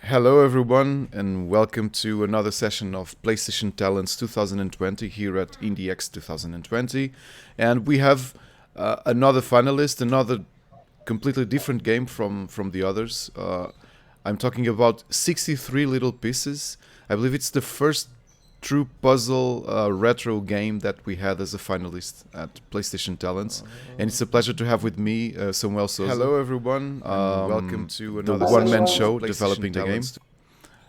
Hello, everyone, and welcome to another session of PlayStation Talents 2020 here at IndieX 2020. And we have another finalist, another completely different game from the others. I'm talking about 63 Little Pieces. I believe it's the first true puzzle retro game that we had as a finalist at PlayStation Talents. And it's a pleasure to have with me Samuel Sousa. Hello, everyone. Welcome to another one-man show developing the game.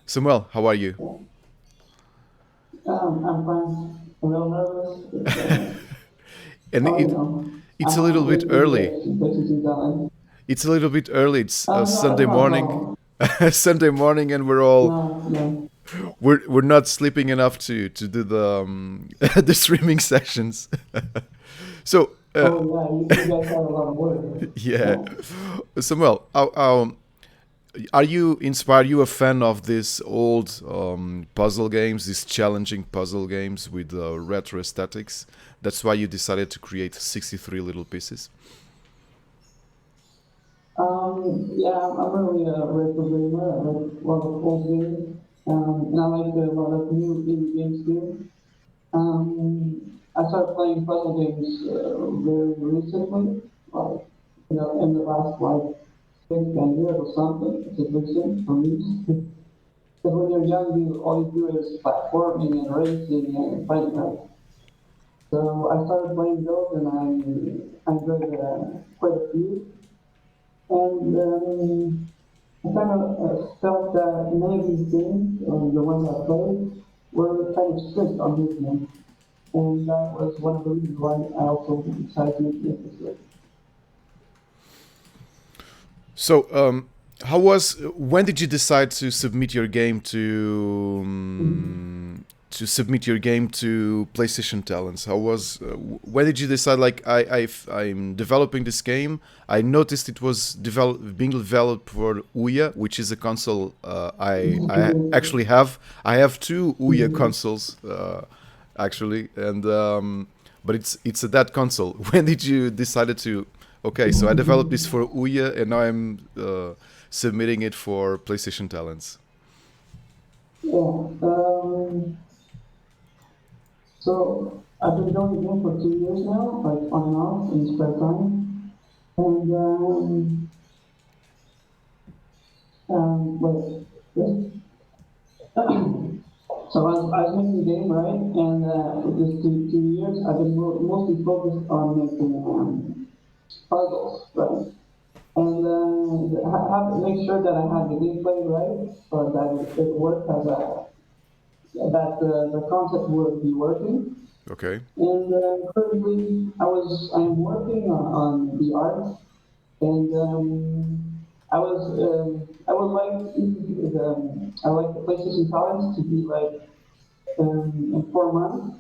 Samuel, how are you? I'm fine. A little nervous. And it's a little bit early. It's a little bit early. It's Sunday morning. Sunday morning, and we're all No. we're not sleeping enough to do the the streaming sessions. So Oh, yeah, you guys have a lot of work. yeah, Samuel, are you inspired? Are you a fan of these old puzzle games, these challenging puzzle games with retro aesthetics? That's why you decided to create 63 Little Pieces. Yeah, I'm really a retro gamer. I like a lot of old games. And I like a lot of new indie games too. I started playing puzzle games very recently, like, in the last, like, 10 years or something. It's a big thing for me. Because when you're young, all you do is platforming and racing and fighting, right? So I started playing those and I enjoyed quite a few. And I kind of felt that many of these games, the ones I played, were kind of strict on movement. And that was one of the reasons why I also decided to make this list. So, how was? When did you decide to submit your game to submit your game to PlayStation Talents? How was? When did you decide? Like, I'm developing this game. I noticed it was being developed for Ouya, which is a console I actually have. I have two Ouya consoles actually, and but it's a that console. When did you decided to? Okay, so I developed this for Ouya, and now I'm submitting it for PlayStation Talents. Yeah. So I've been doing the game for 2 years now, like on and off in spare time. And wait, yes. So I was making the game, right? And for these 2 years, I've been mostly focused on making puzzles, right? And have to make sure that I have the gameplay right, or that it works as that the concept would be working. Okay. And currently, I'm working on the art, and I would like I like the PlayStation Talents to be like in 4 months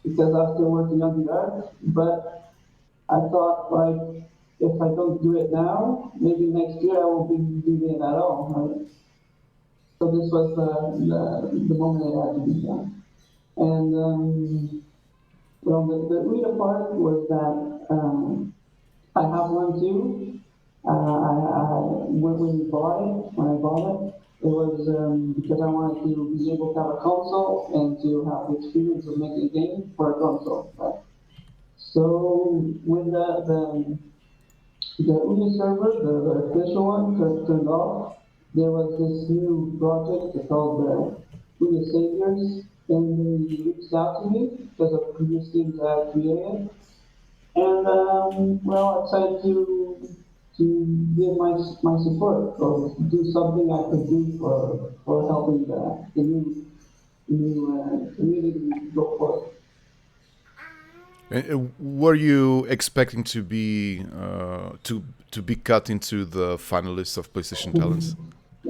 because I'm still working on the art. But I thought like if I don't do it now, maybe next year I won't be doing it at all. Right? So this was the moment it had to be done. And well, the weird part was that I have one too. When I bought it was because I wanted to be able to have a console and to have the experience of making a game for a console. Right? So when the Uni server, the official one, turned off, there was this new project called the Uni Saviors, and they reached out to me because of previous games I had created. And well, I decided to give my support or do something I could do for helping the new community go forward. Were you expecting to be cut into the finalists of PlayStation Talents?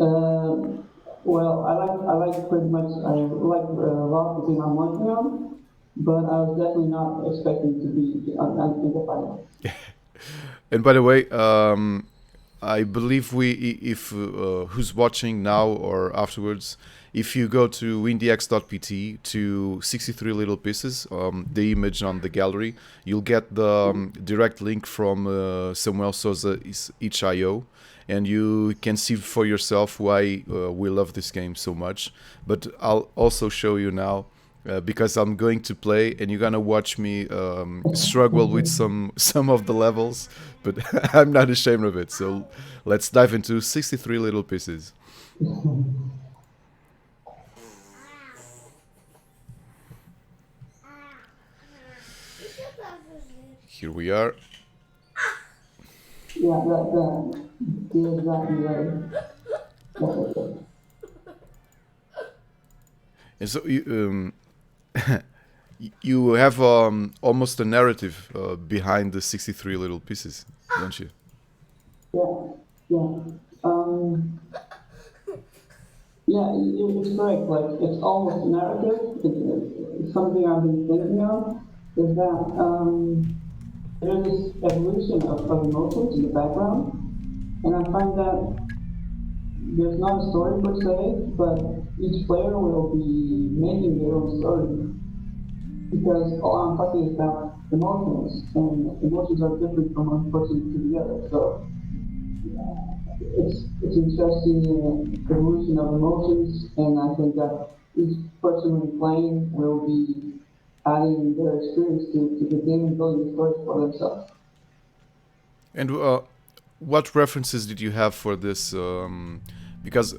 Uh, well, I like pretty much I like a lot of the thing I'm working on, but I was definitely not expecting to be in the final. And by the way, I believe if who's watching now or afterwards, if you go to indiex.pt to 63 little pieces, the image on the gallery, you'll get the direct link from Samuel Sousa itch.io, and you can see for yourself why we love this game so much. But I'll also show you now. Because I'm going to play, and you're gonna watch me struggle with some of the levels, but I'm not ashamed of it. So let's dive into 63 little pieces. Here we are. Yeah, you're exactly right. And so you have almost a narrative behind the 63 little pieces, don't you? Yeah, yeah. Yeah, it's correct. Like, it's almost narrative. It's something I've been thinking of, is that there's this evolution of emotions in the background, and I find that there's not a story per se, but each player will be making their own story. Because all I'm talking is about emotions, and emotions are different from one person to the other. So it's interesting evolution of emotions, and I think that each person who's playing will be adding their experience to the game and building the story for themselves. And what references did you have for this? Because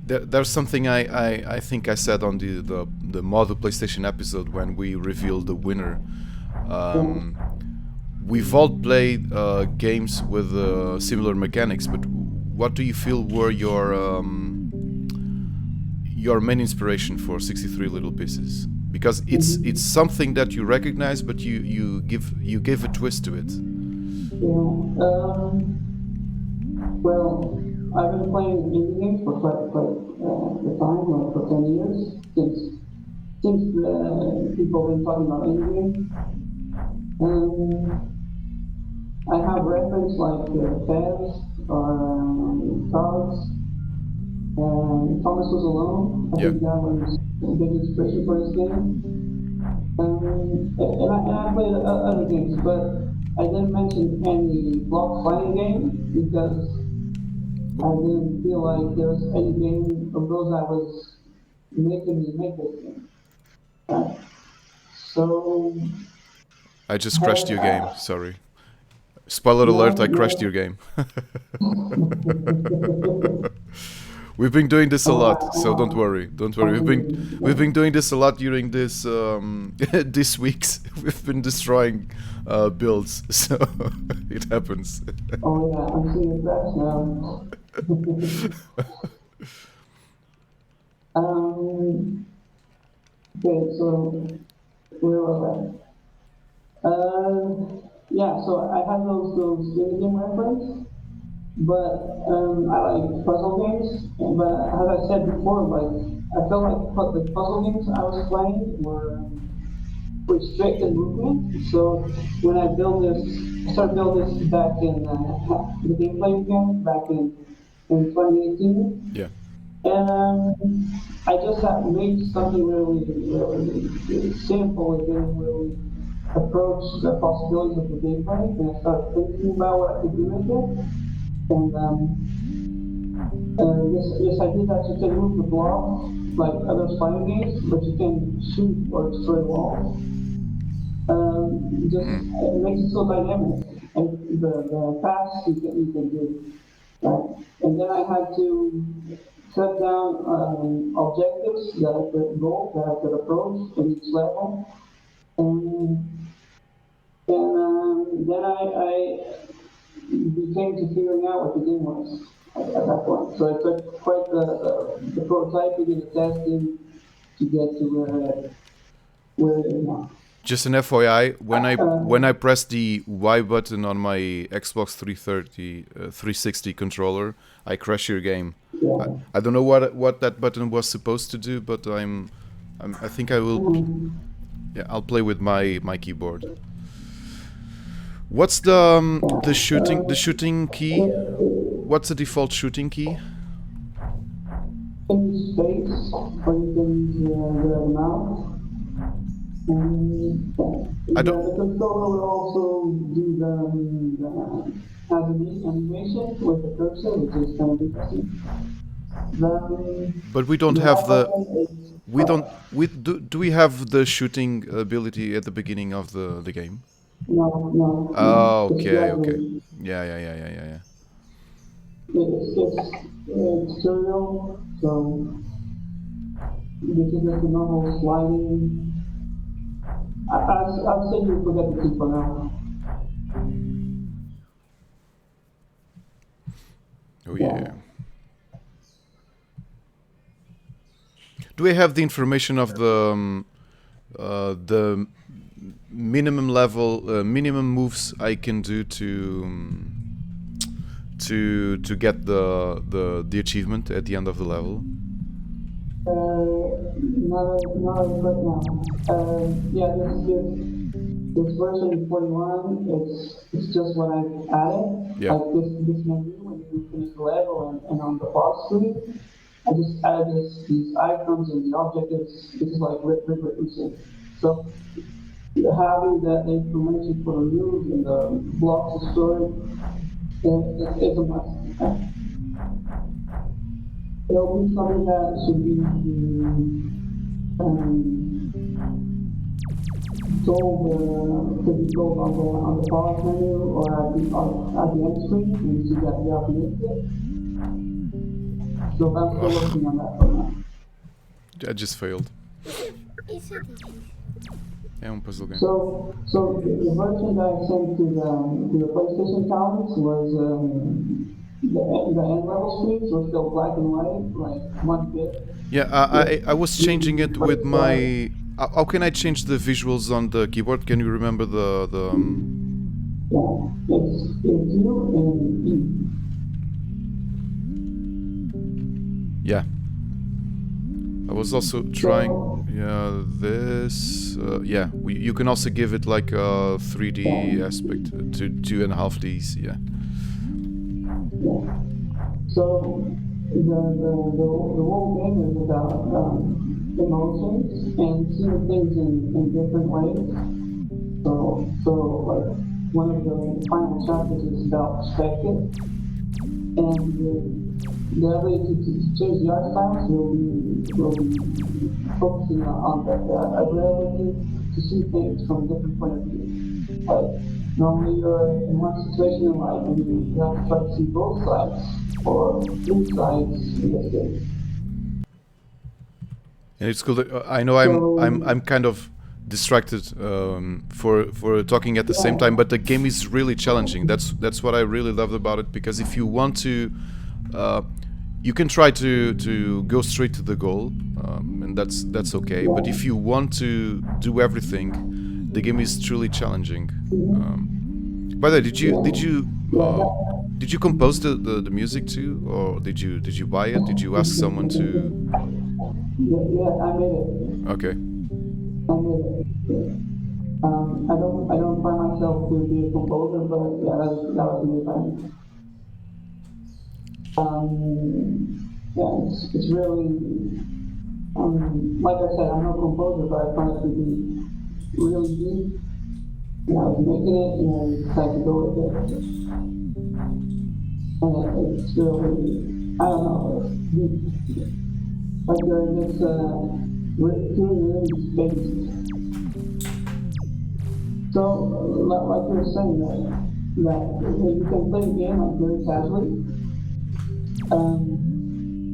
there's something I think I said on the Model PlayStation episode when we revealed the winner. We've all played games with similar mechanics, but what do you feel were your main inspiration for 63 little pieces? Because it's something that you recognize, but you give a twist to it. Yeah. Well, I've been playing indie games for quite the time, like for 10 years, since people have been talking about indie games. I have reference like Fez or Cards, and Thomas Was Alone. I Yeah. think that was a big inspiration for this game. And I played other games, but I didn't mention any block fighting game because I didn't feel like there was any game of those that was making me make this game. Right? So, I just crashed your game. Sorry. Spoiler alert, I crashed your game. We've been doing this a lot, so don't worry. Don't worry. We've been doing this a lot during this these weeks. We've been destroying builds, so it happens. oh yeah, I'm seeing cracks now. um, okay, so where was I? Yeah, so I had those indie game reference, but I like puzzle games. But as I said before, like I felt like the puzzle games I was playing were restricted movement. So when I started building this back in the gameplay again back in 2018, Yeah. and I just made something really simple and didn't really approach the possibilities of the gameplay, and I started thinking about what I could do with it. And this idea that you can move the block like other fighting games, but you can shoot or destroy walls. Just it makes it so dynamic, and the paths you can do. Right? And then I had to set down objectives that I could goals that I could approach in each level, and then I became to figuring out what the game was at that point. So it took quite the prototyping and the testing to get to where it is now. Just an FYI, when I press the Y button on my Xbox 360 controller, I crash your game. Yeah. I don't know what that button was supposed to do, but I think I will. Yeah, I'll play with my keyboard. What's the shooting key? What's the default shooting key? In space, or you can use the mouse. And I don't. the controller will also do animation with the cursor, which is kind of interesting. But we don't The have last the. option is We don't. We do. We have the shooting ability at the beginning of the game? no, Oh, it's okay, okay. gradually. Yeah, yeah, yeah, yeah, yeah, yeah. It's tutorial, so this is just a normal sliding. I'll say you forget the key for now. Oh yeah. Yeah. Do we have the information of the minimum level, minimum moves I can do to get the achievement at the end of the level? Not right now. Yeah, this version 41, it's just what I've added. Yeah. Like this menu when you finish the level and on the pause screen, I just added these icons and the objectives. This is like recent. So having the information for the rules and the blocks of story is a must. It'll be something that should be um, told could be told on the pause menu or at the end screen when you see that you have missed it. So I'm still Ugh, working on that for now. I just failed. Isso é difícil. É um puzzle game. So the version that I sent to the PlayStation towns was the end level screens were still black and white, like one bit. Yeah, I was changing it with my. How can I change the visuals on the keyboard? Can you remember the? Yeah, it's U and E. Yeah. I was also trying. Yeah, this. Yeah, you can also give it like a 3D aspect to 2.5Ds. Yeah. Yeah. So the whole game is about emotions and seeing things in different ways. So like one of the final chapters is about perspective, and the ability to change the art styles will be focusing on the ability to see things from different point of view. Like normally you're in one situation in life and you have to try to see both sides or three sides in this case. And it's cool. I know I'm kind of distracted for talking at the same time, but the game is really challenging. That's what I really loved about it, because if you want to, you can try to go straight to the goal, and that's okay. But if you want to do everything, the game is truly challenging. By the way, did you compose the music too, or did you buy it? Did you ask someone to? Yeah, I made it. Okay. I made it. Yeah. I don't find myself to be a composer, but yeah, that was really fun. Yeah, it's really, like I said, I'm no composer, but I find it to be really deep. And I was making it, and I decided to go with it. And it's really, I don't know, it's deep. Like you're in this, feeling really space. So, like you were saying, that you can play the game like very casually.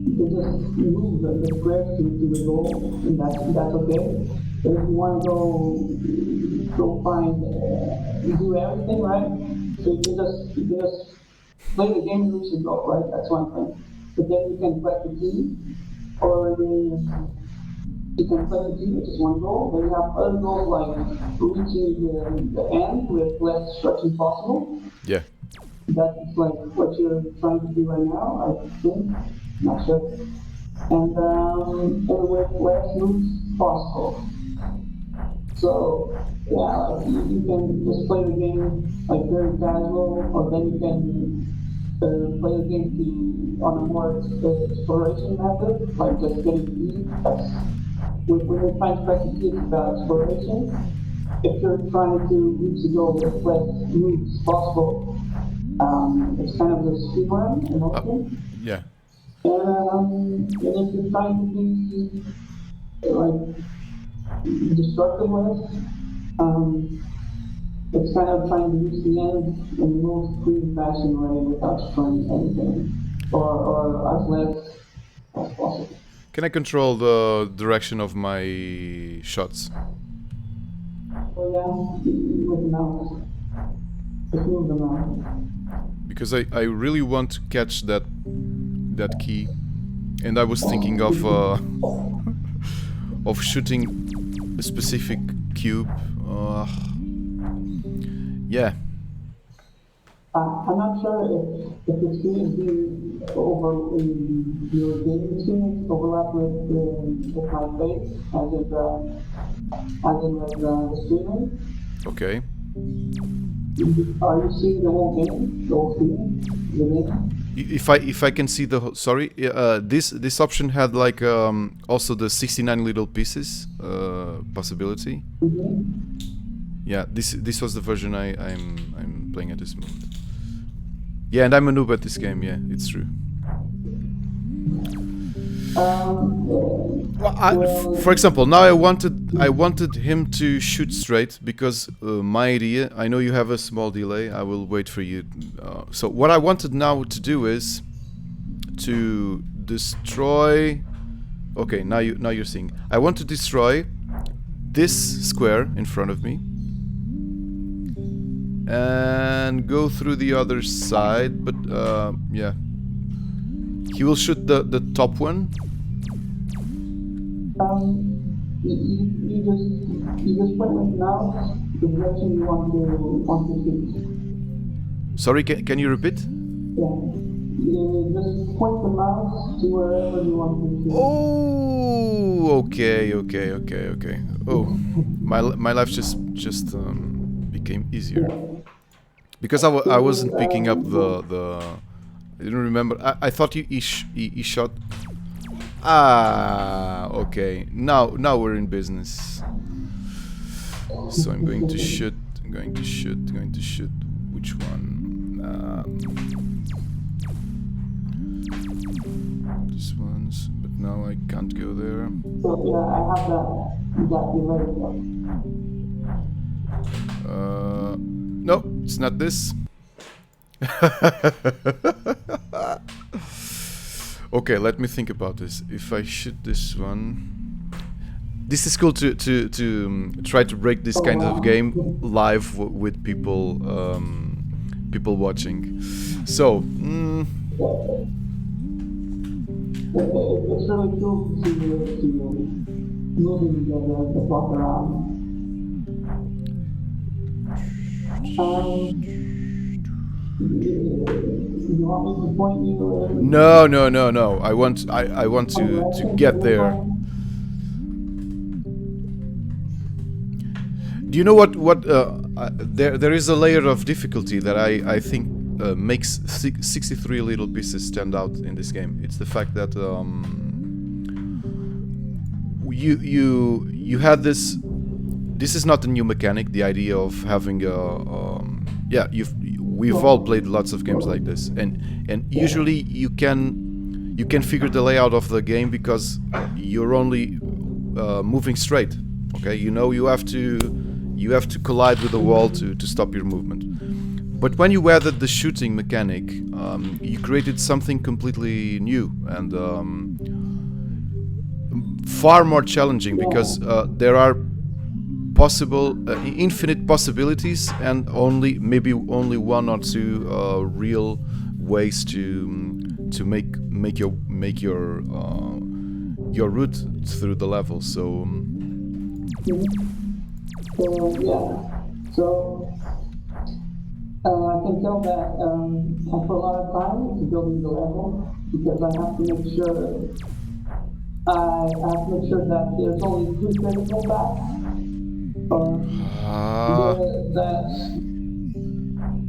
You can just move the square to the goal, and that's okay. But if you want to go find, you do everything right. So you can just play the game and reach the goal, right? That's one thing. But then you can press the key, or you can play the key, which is one goal. Then you have other goals like reaching the end with less destruction possible. Yeah. That's like what you're trying to do right now, I think. Not sure. And with less moves possible. So yeah, like you can just play the game like very casual, or then you can play the game on a more exploration method, like just getting deep. When you're trying to practice it about exploration, if you're trying to reach the goal with less moves possible, it's kind of the speed run emotion. Yeah. And if you're trying to be like destructive less, it's kind of trying to reach the end in the most clean fashion way without destroying anything, or as less as possible. Can I control the direction of my shots? So yeah, with the mouse, just move the mouse. Because I really want to catch that key, and I was thinking of of shooting a specific cube. Yeah. I'm not sure if the experience over your gaming experience overlap with my face as in with the streaming. Okay. Are you seeing the whole game, the whole screen, the game? If I can see the sorry, this option had like also the 69 little pieces possibility. Yeah, this was the version I'm playing at this moment. Yeah, and I'm a noob at this game. Yeah, it's true. Well, for example, now I wanted him to shoot straight because my idea. I know you have a small delay. I will wait for you. So what I wanted now to do is to destroy. Okay, now you're seeing. I want to destroy this square in front of me and go through the other side. But yeah, he will shoot the top one. You just point with the mouse the direction you want to shoot. Sorry, can you repeat? Yeah. You just point the mouse to wherever you want to shoot. Oh, okay. Oh, my life just became easier because I wasn't picking up the. I didn't remember. I thought he shot. Ah, okay. Now we're in business. So I'm going to shoot. Which one? This one's. But now I can't go there. So yeah, I have that delay. No, it's not this. Okay, let me think about this. If I shoot this one, this is cool to try to break this kind of game live with people people watching. So. It's really cool to moving the block around. You want me to point you? No. I want to get there. Do you know what? There is a layer of difficulty that I think makes 63 little pieces stand out in this game. It's the fact that you had this. This is not a new mechanic. The idea of having a we've all played lots of games like this, and usually you can figure the layout of the game because you're only moving straight. Okay, you have to collide with the wall to stop your movement. But when you added the shooting mechanic, you created something completely new and far more challenging because there are infinite possibilities and maybe only one or two real ways to make your route through the level. So I can tell that I put a lot of time into building the level because I have to make sure that there's only 2 critical paths.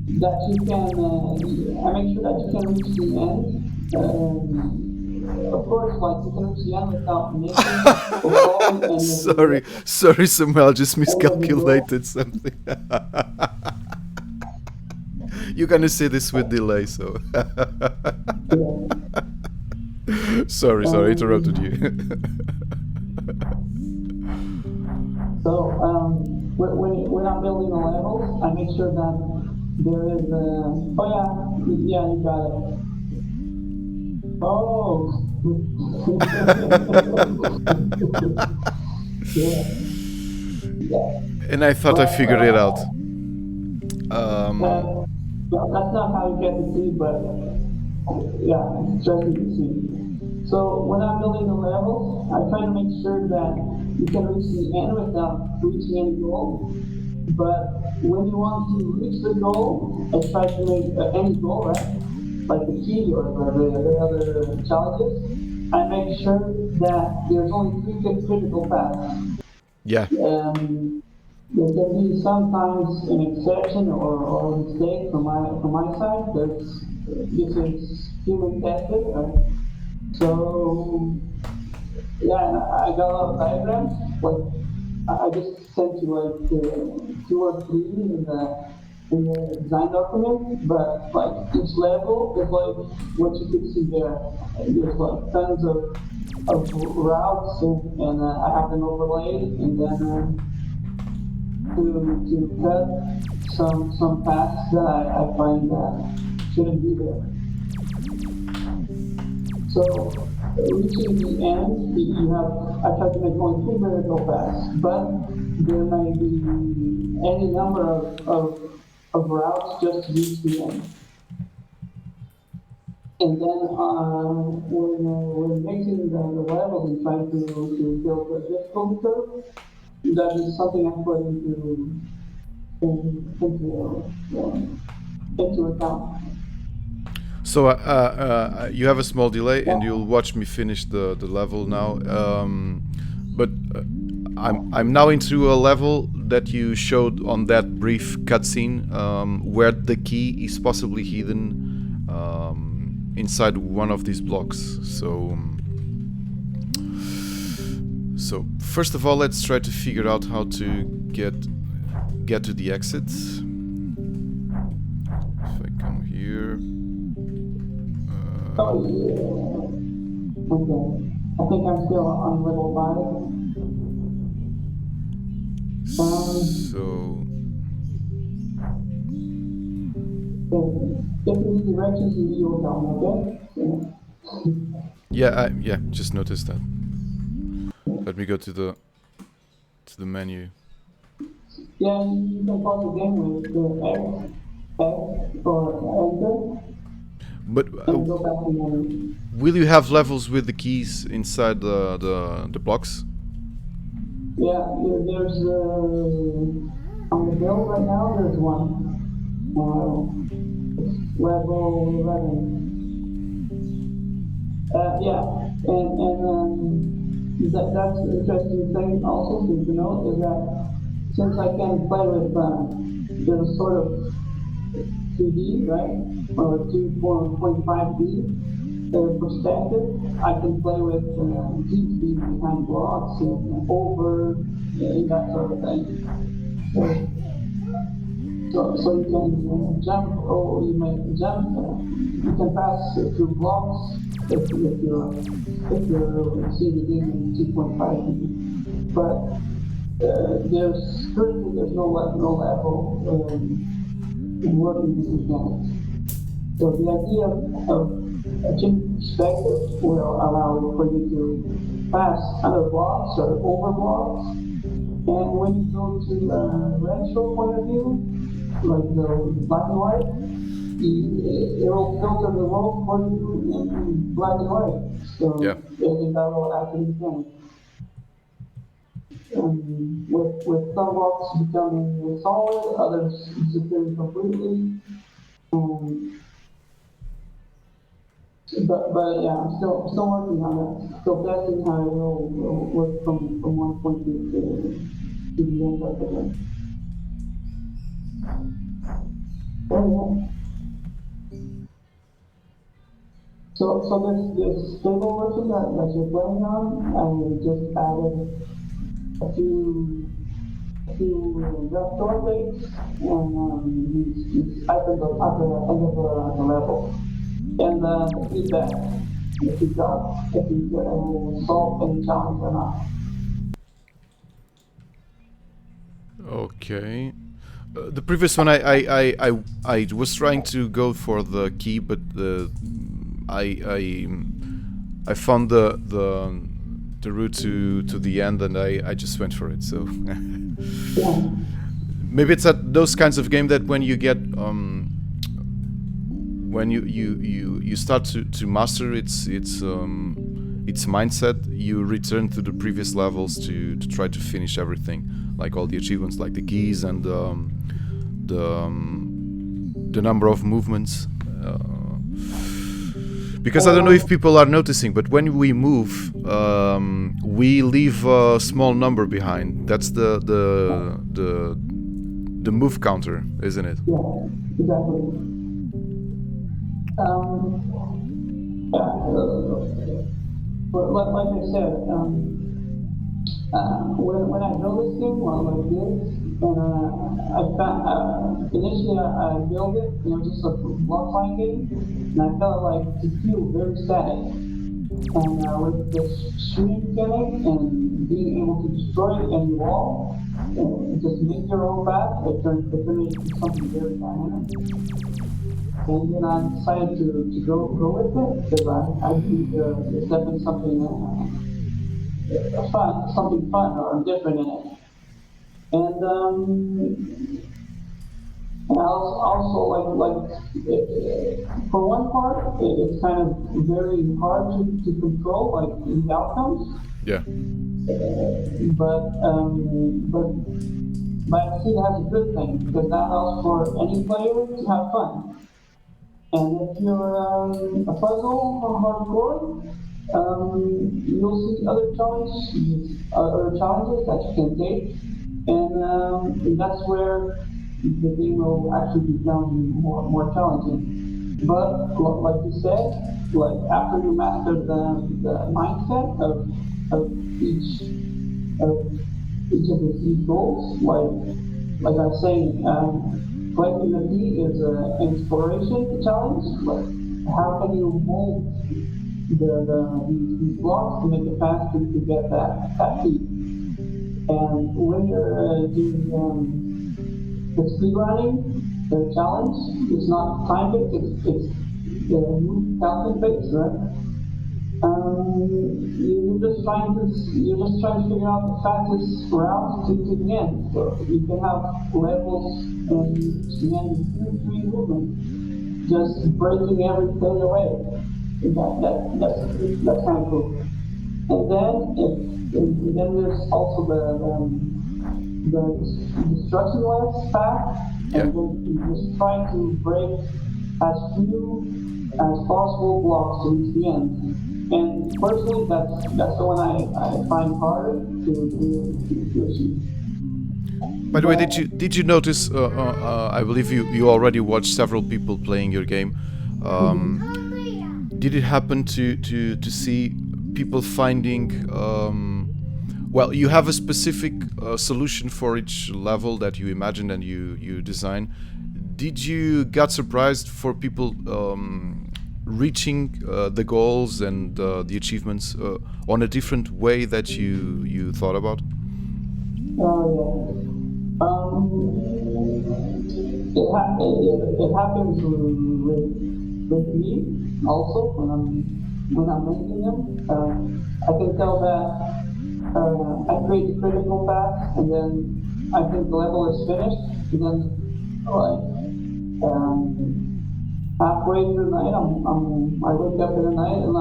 that you can, I make sure that you can reach the end. Of course, like you can reach the end without missing or falling Sorry, sorry, Samuel, just any of the goal. miscalculated something. You're gonna say this with delay, so Yeah. sorry, interrupted Um, you. so when I'm building a level, I make sure that there is oh yeah, you got it. Oh, yeah, yeah. And I thought I But figured it out. that, Um, that's not how you get the seed, but yeah, it's just the seed. So when I'm building a level, I try to make sure that you can reach the end without reaching any goal. But when you want to reach the goal, I try to make any goal, right? Like the key or the other challenges. I make sure that there's only three critical paths. yeah. There can be sometimes an exception or a mistake from my side. This is human tested. So yeah, and I got a lot of diagrams. Like I just sent you like two or three in the design document, but like each level is like what you could see there. There's like tons of routes, and I have an overlay, and then to cut some paths that I find that shouldn't be there. So reaching the end, you have, I try to make only three vertical paths, but there may be any number of routes just to reach the end. And then when mixing the levels and trying to build a difficulty curve, that is something I put into account. So you have a small delay, and you'll watch me finish the level now. But I'm now into a level that you showed on that brief cutscene, where the key is possibly hidden inside one of these blocks. So first of all, let's try to figure out how to get to the exit. If I come here. Oh, yeah. Okay. I think I'm still on level 5. So If you need directions, you will tell me, okay? yeah, just noticed that. Let me go to the menu. Yeah, you can pause the game with X or enter, But and go back to menu. will you have levels with the keys inside the blocks? Yeah, there's on the build right now. There's one. It's level 11. Yeah, and that's the interesting thing also to note is that since I can play with there's sort of 2D, right, or 2.5D perspective, I can play with deep speed behind blocks and over and that sort of thing. So you can jump, or you may jump. You can pass through blocks if you're seeing the game in 2.5D. But there's currently no level in working with mechanics. So the idea of a changing perspective will allow for you to pass under blocks or over blocks. And when you go to the retro point of view, like the black and white, it will filter the world for you in black and white. So Yeah. that will actually mechanics. With some blocks becoming solid, others disappearing completely. Um, but yeah, I'm still working on that. Still testing how it will work from one point to the end of the game. yeah. So this stable version that you're playing on, I just added a few drugstore updates and these items at the end of the level. And the feedback, if you solve any challenge or not. Okay. The previous one, I was trying to go for the key, but I I found the route to the end, and I just went for it. So Yeah, maybe it's at those kinds of game that when you get when you start to master its mindset, you return to the previous levels to try to finish everything, like all the achievements, like the keys and the number of movements. Because I don't know if people are noticing, but when we move, we leave a small number behind. That's the move counter, isn't it? yeah, exactly. But like I said, when I build this thing, like this, and I found, initially I built it, just a block fight game, and I felt like to feel very static. And with this shooting mechanic and being able to destroy any wall, and just make your own path, it turned into something very dynamic. And then I decided to go with it because I think there's definitely something something fun or different in it. And and also for one part, it's kind of very hard to control like the outcomes. Yeah. But but I see it has a good thing because that allows for any player to have fun. And if you're a puzzle or hardcore, you'll see other challenges that you can take, and that's where the game will actually become more challenging. But like you said, like after you master the mindset of each of of these goals, like I was saying, collecting the key is an exploration challenge. Like how can you mold these blocks to make it faster to get that key? And when you're doing the speed running, the challenge is not time based; it's the move counting based, right? You're just trying to figure out the fastest route to the end. So you can have levels and the end in 2 3 movements, just breaking everything away. That's kind of cool. And then there's also the destructionless path, Yeah. and then you just try to break as few as possible blocks to reach the end. And personally, that's the one I find harder to achieve. By the way, did you notice? I believe you already watched several people playing your game. Did it happen to see people finding? Well, you have a specific solution for each level that you imagined and you design. Did you get surprised for people reaching the goals and the achievements on a different way that you thought about? Oh yeah. It happens with me also when I'm making them. I can tell that I create the critical path, and then I think the level is finished, and then like halfway through the night, I wake up in the night and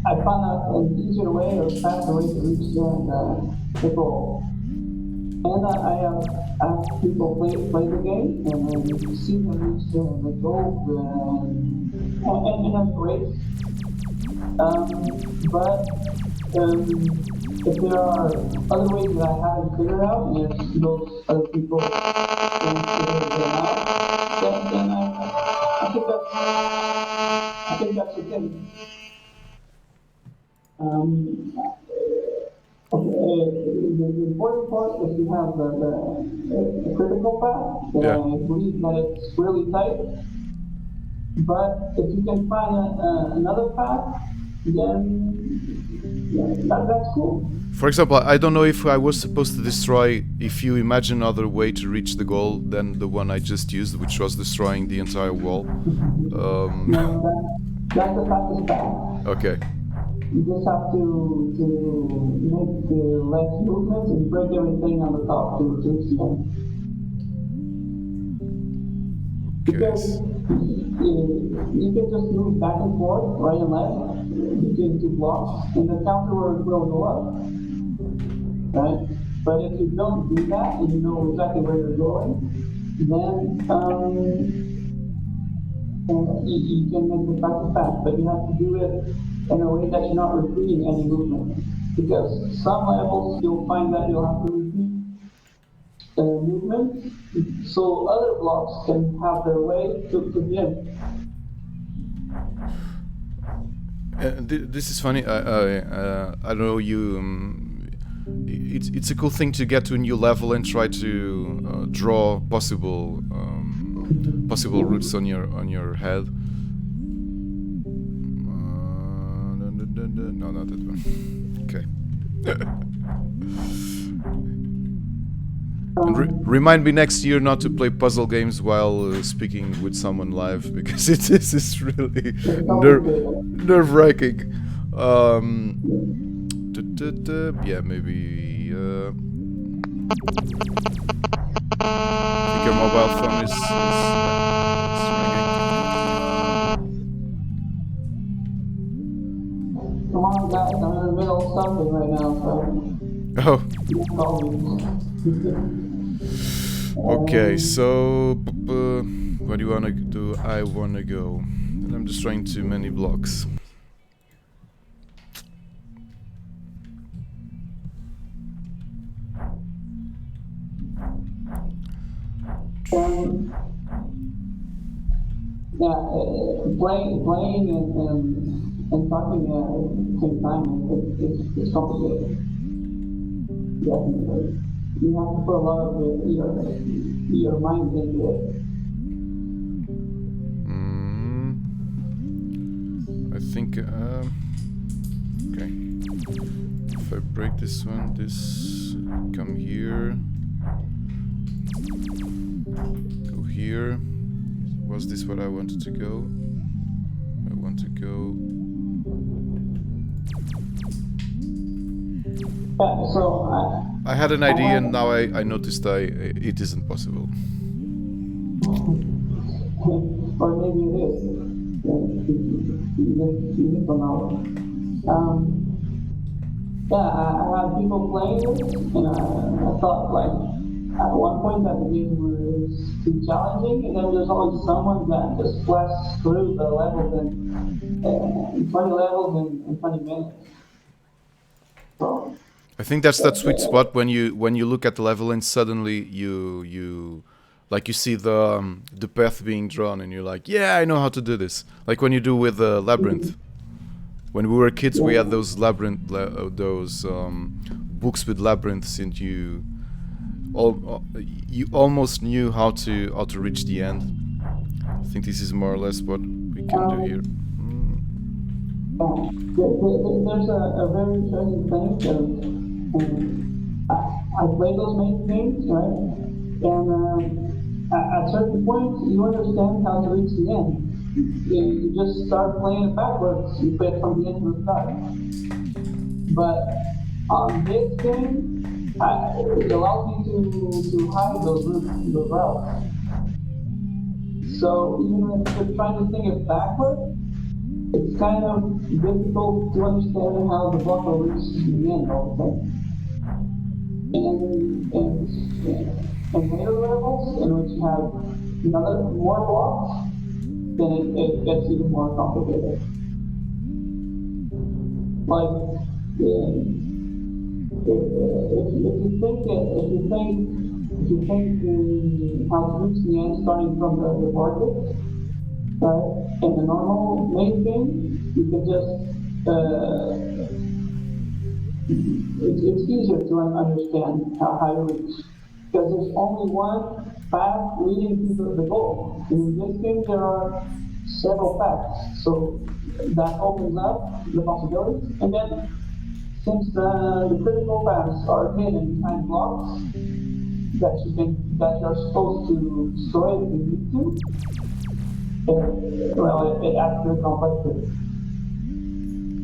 I found out an easier way or faster way to reach the goal. And I have people play the game, and then you see them reach the goal, and that's great. But if there are other ways that I haven't figured out, and if those other people can begin. The important part is to have the critical path. Yeah. I believe that it's really tight. But if you can find another path, then that's cool. For example, I don't know if I was supposed to destroy, if you imagine another way to reach the goal than the one I just used, which was destroying the entire wall. No, that's the fastest path. Okay. You just have to make the less movements and break everything on the top to extend. Because you can just move back and forth, right and left, between two blocks, and the counter will go up. Right? But if you don't do that and you know exactly where you're going, then you can make the fastest path. But you have to do it in a way that you're not repeating any movement. Because some levels you'll find that you'll have to repeat movement, so other blocks can have their way to begin. This is funny. I don't know you. It's a cool thing to get to a new level and try to draw possible routes on your head. No, not that one. Okay. And remind me next year not to play puzzle games while speaking with someone live, because this is really nerve-wracking. Yeah, maybe. I think your mobile phone is ringing. Come on, guys, I'm in the middle of something right now, so Oh. you can call me. Okay, so where do you wanna do? I wanna go, and I'm destroying too many blocks. Playing and talking at the same time is complicated. Definitely. You have to put a lot of your mind into it. I think, okay. If I break this one, this come here, go here. Was this what I wanted to go? I want to go. So I had an idea, and now I noticed it isn't possible. or maybe it is. You don't know. I had people playing it, and I thought, like, at one point that the game was too challenging, and then there's always someone that just blasts through the levels in 20 levels in 20 minutes. So, I think that's that sweet spot when you look at the level and suddenly you like you see the path being drawn and you're like, yeah, I know how to do this. Like when you do with Labyrinth. When we were kids, we had those books with labyrinths, and you almost knew how to reach the end. I think this is more or less what we can do here. there's a very interesting thing. I play those main games, right? And at certain points, you understand how to reach the end. You just start playing it backwards. You play it from the end to the start. But on this game, it allows me to hide those routes. So even if you're trying to think it backwards, it's kind of difficult to understand how the block will reach the end all the time. And later levels, in which you have more blocks, then it gets even more complicated. Like, if you think how to reach the end starting from the market, right? In the normal main game, you can just it's easier to understand how you reach because there's only one path leading to the goal. In this game, there are several paths, so that opens up the possibilities. And then, since the critical paths are hidden behind blocks that you're supposed to destroy if you need to, it adds to the complexity.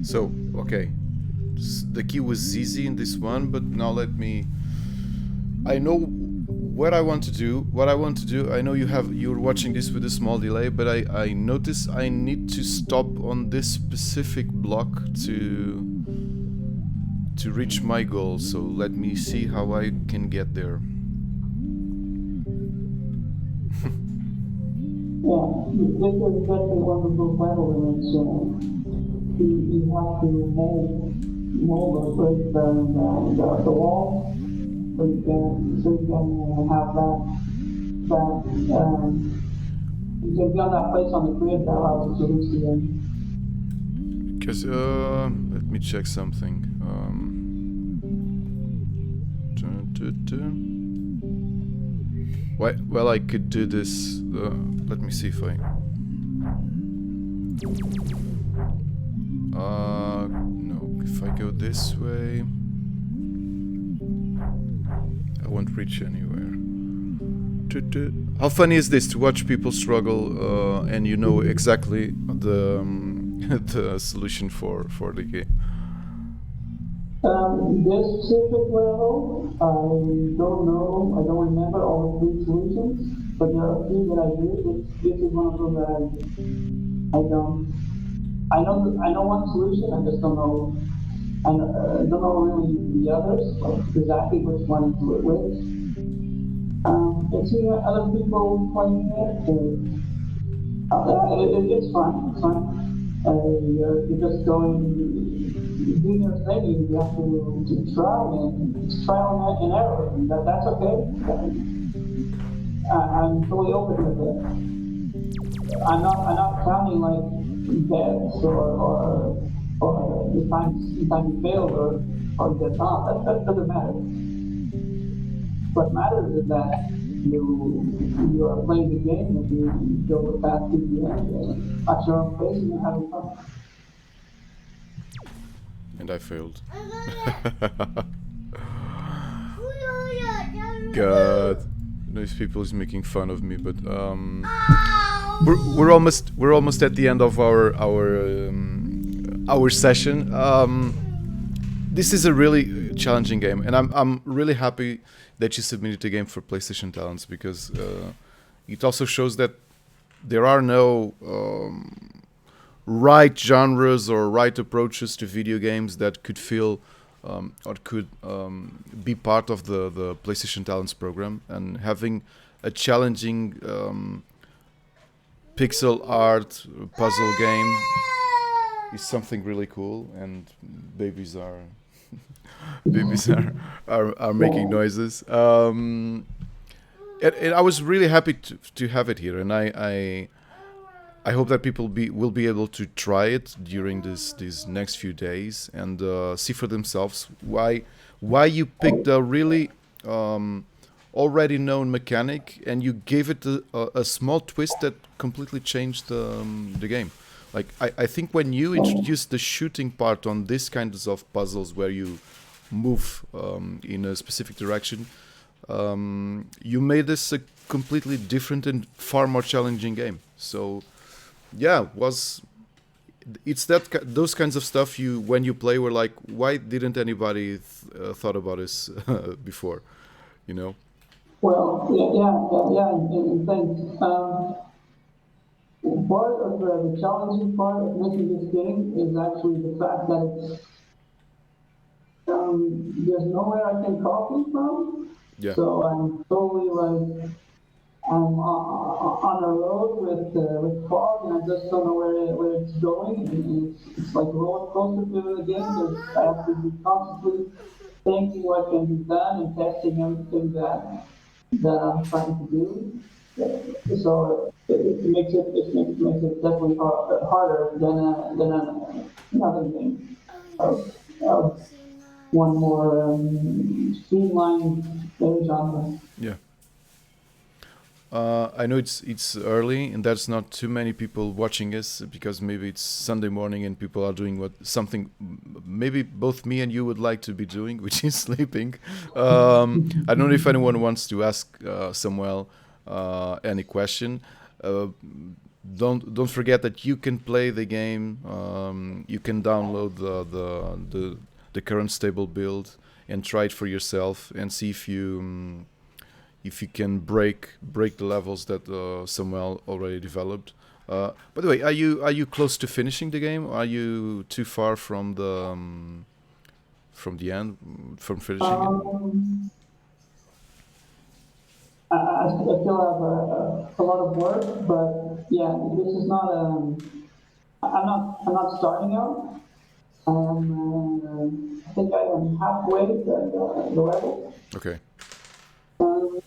So, okay, the key was easy in this one, but now let me. I know what I want to do. What I want to do. I know you're watching this with a small delay, but I notice I need to stop on this specific block to reach my goal. So let me see how I can get there. Yeah, this is exactly one of those level limits. You have to mold or break the wall so you can have you can be on that place on the grid that allows you to reach the end. Because let me check something. Well, I could do this. Let me see if I. No, if I go this way, I won't reach anywhere. How funny is this to watch people struggle and you know exactly the the solution for the game? This specific level, I don't know, I don't remember all the three solutions, but there are a few that I do. This is one of them that I don't. I know one solution. I just don't know. Don't know really the others, like exactly which one to do it with. And seeing other people playing it, it's fun. It's fun. You're just doing your thing. You have to try and it's trial and error. And that's okay. I'm totally open with it. I'm not counting like deaths or the time you failed or get not. That doesn't matter. What matters is that you are playing the game and you go with that to the end at your own pace and you're having fun. And I failed. God, these people is making fun of me, but we're almost at the end of our session. This is a really challenging game, and I'm really happy that you submitted a game for PlayStation Talents because it also shows that there are no right genres or right approaches to video games that could feel or could be part of the PlayStation Talents program, and having a challenging pixel art puzzle game is something really cool. And babies are babies are making noises. And I was really happy to have it here, and I hope that people will be able to try it during these next few days and see for themselves why you picked a really already known mechanic and you gave it a small twist that completely changed the game. Like I think when you introduced the shooting part on this kinds of puzzles where you move in a specific direction, you made this a completely different and far more challenging game. So yeah, it's those kinds of stuff you when you play were like, why didn't anybody thought about this before, you know? Well, yeah, and thanks. Part of the challenging part of making this game is actually the fact that there's nowhere I can copy from. Yeah. So I'm totally like I'm on the road with fog, and I just don't know where it's going. And it's like a roller coaster through the game because I have to be constantly thinking what can be done and testing everything that I'm trying to do. So it makes it definitely harder than another game of, of one more streamlined genre. Yeah. I know it's early and there's not too many people watching us because maybe it's Sunday morning and people are doing something maybe both me and you would like to be doing, which is sleeping. I don't know if anyone wants to ask Samuel any question. Uh, don't forget that you can play the game. You can download the current stable build and try it for yourself and see if you can break the levels that Samuel already developed. By the way, are you close to finishing the game? Are you too far from the end, from finishing it? Um, I still have a lot of work, but yeah, this is not. I'm not starting out. I think I am halfway the level. Okay. Um,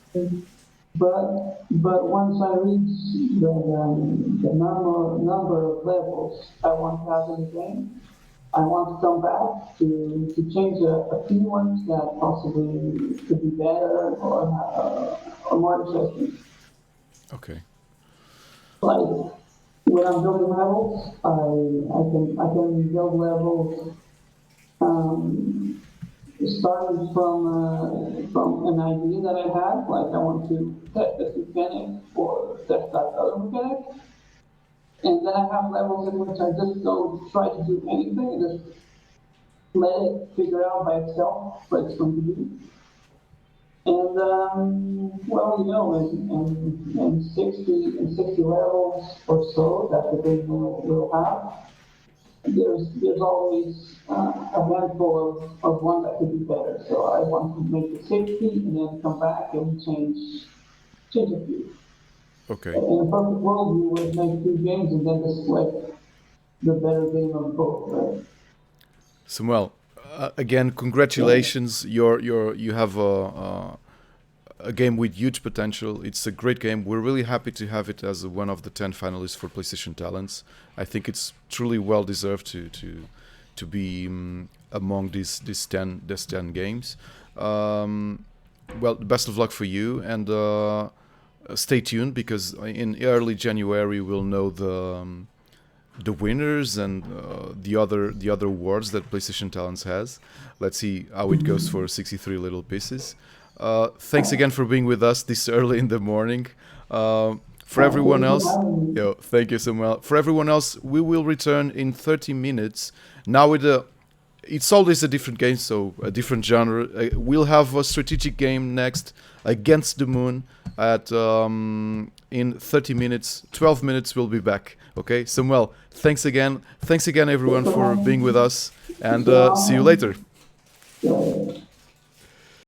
but once I reach the number of levels I want to have in the game, I want to come back to change a few ones that possibly could be better or more interesting. Okay. Like when I'm building levels, I can build levels um, starting from an idea that I have, like I want to test this mechanic or test that other mechanic, and then I have levels in which I just don't try to do anything, just let it figure out by itself what it's going to do. And well, in 60 levels or so that the game will have, there's always a handful of one that could be better. So I want to make it 60 and then come back and change a few. Okay. In a perfect world, you would make two games and then just select the better game of both, right? Samuel, again, Yeah. congratulations. You have a game with huge potential. It's a great game. We're really happy to have it as one of the 10 finalists for PlayStation Talents. I think it's truly well deserved to be among these 10 games. Um, well, best of luck for you, and stay tuned because in early January we'll know the winners and the other awards that PlayStation Talents has. Let's see how it goes for 63 Little Pieces. Thanks again for being with us this early in the morning. For everyone Thanks for else, having me. thank you, Samuel. For everyone else, we will return in 30 minutes. Now with a it's always a different game, so a different genre. We'll have a strategic game next, Against the Moon, at in 30 minutes. 12 minutes, we'll be back. Okay, Samuel, thanks again. Thanks again, Thanks everyone, for for having being me. with us, It's and been an see you honor. later. Yeah.